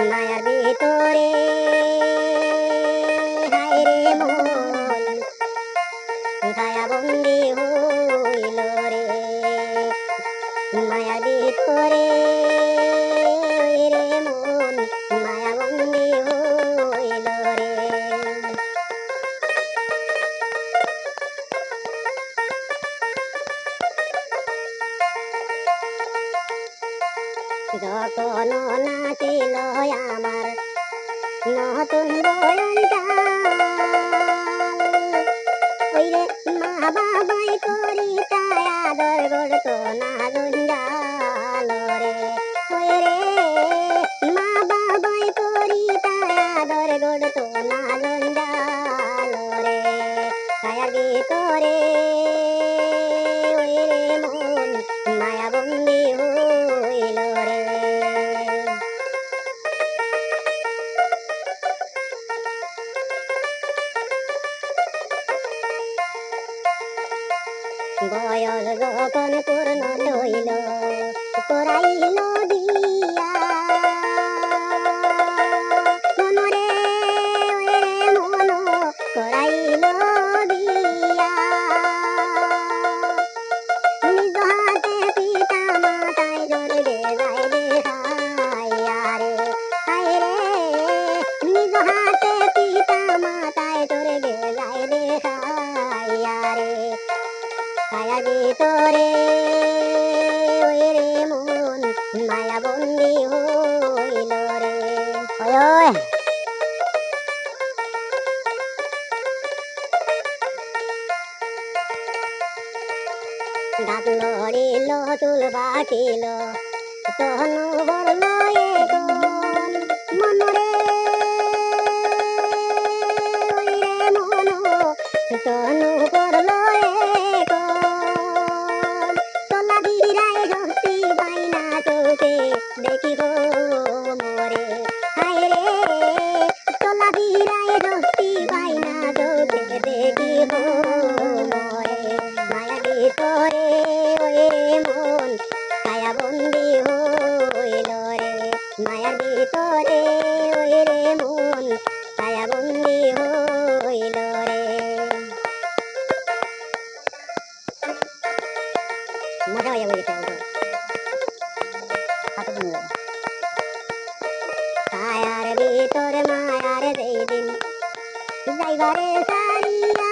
মায়ার ভিতরে হায় রে মন ছায়া বন্দি হইল রে মায়ার ভিতরে রে মন মায়া বন্দি হইল রে যখন নাচিল আমার নতুন বয়ন ওইরে মা বাবাই করি তাই আদর করতো না জঞ্জাল রে ওইরে মা বাবাই করি তাই আদর করতো না জঞ্জাল রে ছায়ার ভিতরে ওইরে মন মায়া বন্দি হইল রে বয়স যখন পূর্ণ লইল করাইল দিয়া মনরে মন করাইল দিয়া নিজ হাতে পিতা মাতায় জড়বে যাইবে হাইয়া রে হায় রে নিজ হাতে পিতা মাতায় জড়বে যাইবে হাইয়া রে ছায়ার ভিতরে ওরে মন মায়া বন্দি হইল রে ওই দাঁত লড়িল চুল বাটিল তনু বলল এখন মনরে ওইরে মন তনু করল দেখিব মোরে হায় রে তোলা বিরায় দস্তি বাইনা চোখে দেখিব মোরে মায়া ভিতরে ওরে মন ছায়া বন্দি হইল রে মায়ার ভিতরে ওরে মন ছায়া বন্দি হইল রে মজা হয়ে গেছে ছায়ার ভিতর মায়ার যেদিন যাইবারে সারিয়া